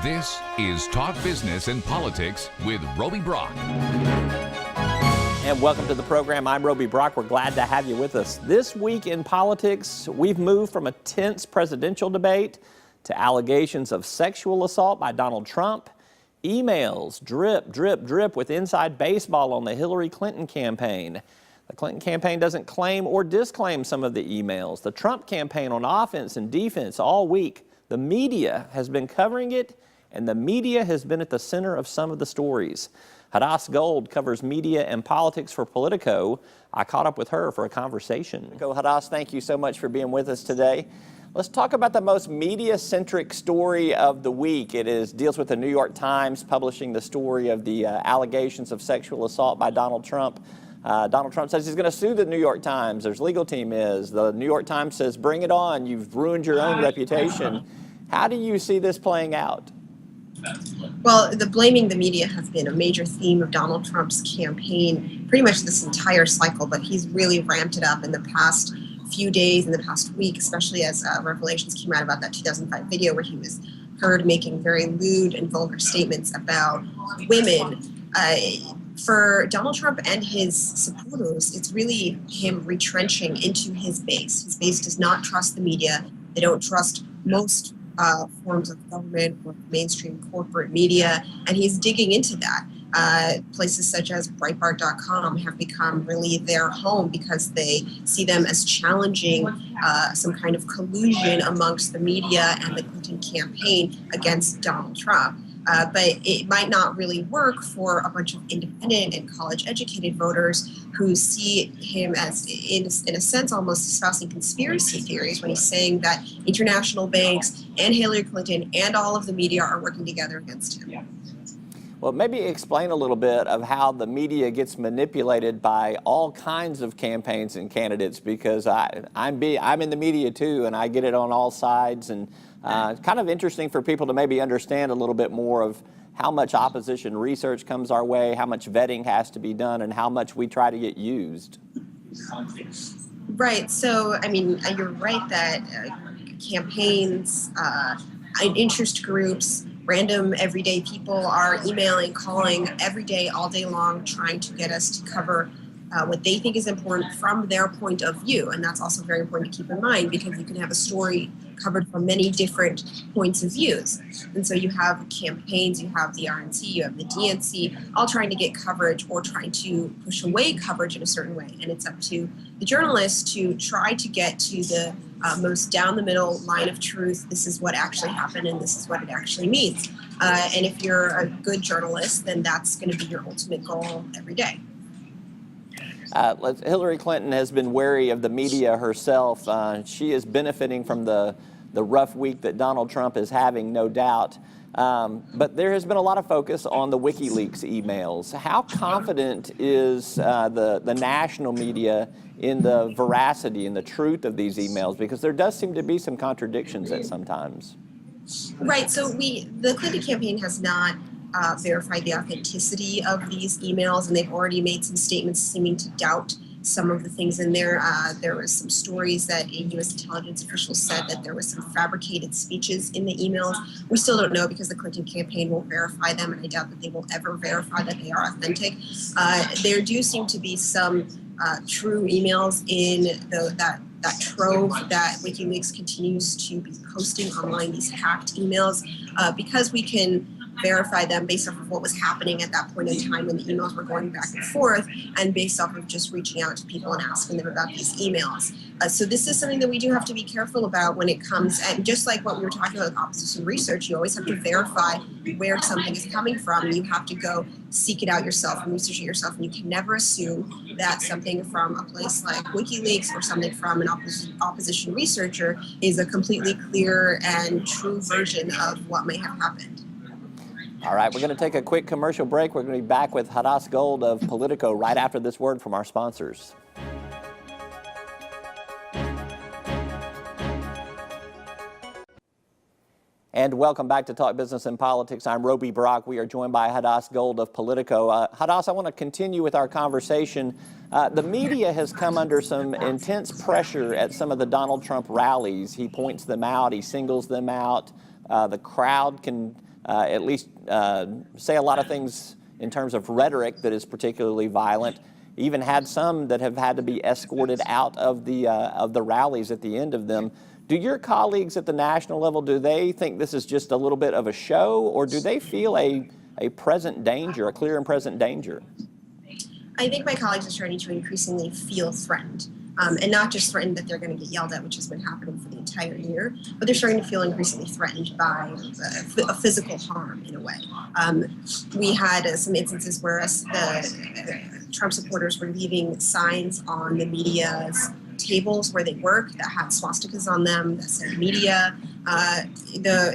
This is Talk Business and Politics with Roby Brock. And welcome to the program. I'm Roby Brock. We're glad to have you with us. This week in politics, we've moved from a tense presidential debate to allegations of sexual assault by Donald Trump, emails drip, drip, drip with inside baseball on the Hillary Clinton campaign. The Clinton campaign doesn't claim or disclaim some of the emails. The Trump campaign on offense and defense all week. The media has been covering it, and the media has been at the center of some of the stories. Hadas Gold covers media and politics for Politico. I caught up with her for a conversation. Hadas, thank you so much for being with us today. Let's talk about the most media-centric story of the week. It deals with the New York Times publishing the story of the allegations of sexual assault by Donald Trump. Donald Trump says he's going to sue the New York Times. Their legal team is. The New York Times says, bring it on. You've ruined your own reputation. How do you see this playing out? Well, the blaming the media has been a major theme of Donald Trump's campaign pretty much this entire cycle, but he's really ramped it up in the past few days, in the past week, especially as revelations came out about that 2005 video where he was heard making very lewd and vulgar statements about women. For Donald Trump and his supporters, it's really him retrenching into his base. His base does not trust the media. They don't trust most forms of government or mainstream corporate media, and he's digging into that. Places such as Breitbart.com have become really their home because they see them as challenging some kind of collusion amongst the media and the Clinton campaign against Donald Trump. But it might not really work for a bunch of independent and college-educated voters who see him as, in a sense, almost espousing conspiracy theories when he's saying that international banks and Hillary Clinton and all of the media are working together against him. Well, maybe explain a little bit of how the media gets manipulated by all kinds of campaigns and candidates, because I'm in the media too, and I get it on all sides, and it's kind of interesting for people to maybe understand a little bit more of how much opposition research comes our way, how much vetting has to be done, and how much we try to get used. Right. So, I mean, you're right that campaigns, interest groups, random everyday people are emailing, calling every day, all day long, trying to get us to cover what they think is important from their point of view. And that's also very important to keep in mind, because you can have a story covered from many different points of views. And so you have campaigns, you have the RNC, you have the DNC, all trying to get coverage or trying to push away coverage in a certain way. And it's up to the journalists to try to get to the most down the middle line of truth. This is what actually happened and this is what it actually means. And if you're a good journalist, then that's going to be your ultimate goal every day. Hillary Clinton has been wary of the media herself. She is benefiting from the rough week that Donald Trump is having, no doubt. But there has been a lot of focus on the WikiLeaks emails. How confident is the national media in the veracity and the truth of these emails? Because there does seem to be some contradictions at sometimes. Right. So the Clinton campaign has not verified the authenticity of these emails, and they've already made some statements seeming to doubt some of the things in there. There was some stories that a U.S. intelligence official said that there was some fabricated speeches in the emails. We still don't know because the Clinton campaign won't verify them, and I doubt that they will ever verify that they are authentic. There do seem to be some true emails in that trove that WikiLeaks continues to be posting online, these hacked emails, because we can verify them based off of what was happening at that point in time when the emails were going back and forth, and based off of just reaching out to people and asking them about these emails. So this is something that we do have to be careful about when it comes, and just like what we were talking about with opposition research, you always have to verify where something is coming from. You have to go seek it out yourself and research it yourself, and you can never assume that something from a place like WikiLeaks or something from an opposition researcher is a completely clear and true version of what may have happened. All right, we're going to take a quick commercial break. We're going to be back with Hadas Gold of Politico right after this word from our sponsors. And welcome back to Talk Business and Politics. I'm Roby Brock. We are joined by Hadas Gold of Politico. Hadas, I want to continue with our conversation. The media has come under some intense pressure at some of the Donald Trump rallies. He points them out. He singles them out. The crowd can at least say a lot of things in terms of rhetoric that is particularly violent. Even had some that have had to be escorted out of the rallies at the end of them. Do your colleagues at the national level, do they think this is just a little bit of a show, or do they feel a present danger, a clear and present danger? I think my colleagues are starting to increasingly feel threatened. And not just threatened that they're going to get yelled at, which has been happening for the entire year, but they're starting to feel increasingly threatened by a physical harm in a way. We had some instances where the Trump supporters were leaving signs on the media's tables where they work that had swastikas on them that said media.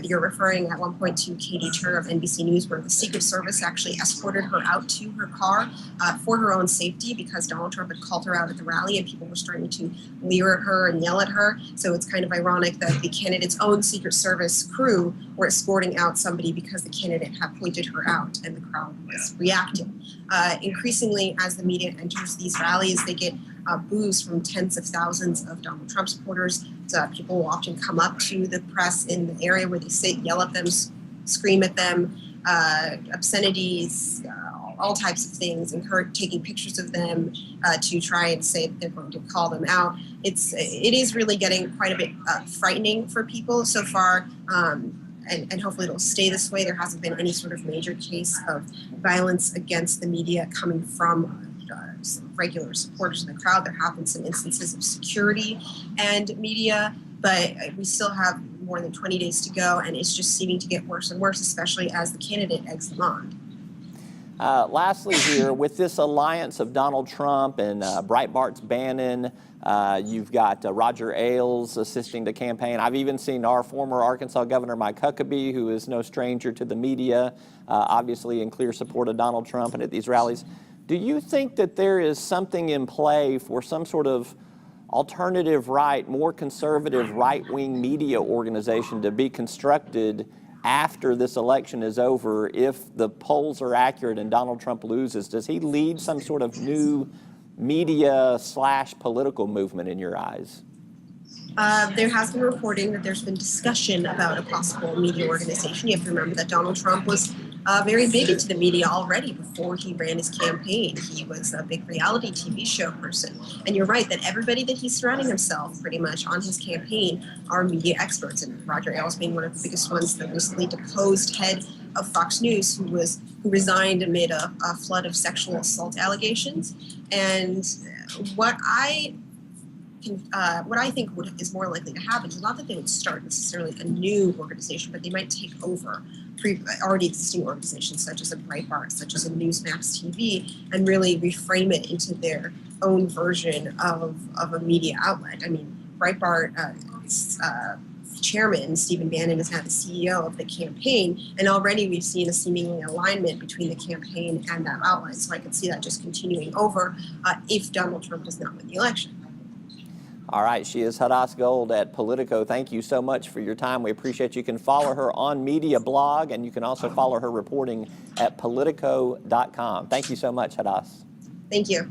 You're referring at one point to Katie Tur of NBC News, where the Secret Service actually escorted her out to her car for her own safety because Donald Trump had called her out at the rally and people were starting to leer at her and yell at her. So it's kind of ironic that the candidate's own Secret Service crew were escorting out somebody because the candidate had pointed her out and the crowd was reacting. Increasingly, as the media enters these rallies, they get boos from tens of thousands of Donald Trump supporters. People will often come up to the press in the area where they sit, yell at them, scream at them, obscenities, all types of things, taking pictures of them to try and say that they're going to call them out. It is really getting quite a bit frightening for people so far. And hopefully it'll stay this way. There hasn't been any sort of major case of violence against the media coming from some regular supporters in the crowd. There have been some instances of security and media, but we still have more than 20 days to go, and it's just seeming to get worse and worse, especially as the candidate eggs them on. Lastly here, with this alliance of Donald Trump and Breitbart's Bannon, you've got Roger Ailes assisting the campaign. I've even seen our former Arkansas Governor Mike Huckabee, who is no stranger to the media, obviously in clear support of Donald Trump and at these rallies. Do you think that there is something in play for some sort of alternative right, more conservative right-wing media organization to be constructed after this election is over if the polls are accurate and Donald Trump loses? Does he lead some sort of new media/political movement in your eyes? There has been reporting that there's been discussion about a possible media organization. You have to remember that Donald Trump was very big into the media already before he ran his campaign. He was a big reality TV show person. And you're right that everybody that he's surrounding himself pretty much on his campaign are media experts. And Roger Ailes being one of the biggest ones, the recently deposed head of Fox News, who resigned amid a flood of sexual assault allegations. And what I think is more likely to happen is not that they would start necessarily a new organization, but they might take over already existing organizations such as a Breitbart, such as a Newsmax TV, and really reframe it into their own version of a media outlet. I mean, Breitbart chairman, Stephen Bannon, is now the CEO of the campaign, and already we've seen a seemingly alignment between the campaign and that outlet. So I could see that just continuing over if Donald Trump does not win the election. All right, she is Hadas Gold at Politico. Thank you so much for your time. We appreciate you. You can follow her on Media Blog, and you can also follow her reporting at Politico.com. Thank you so much, Hadas. Thank you.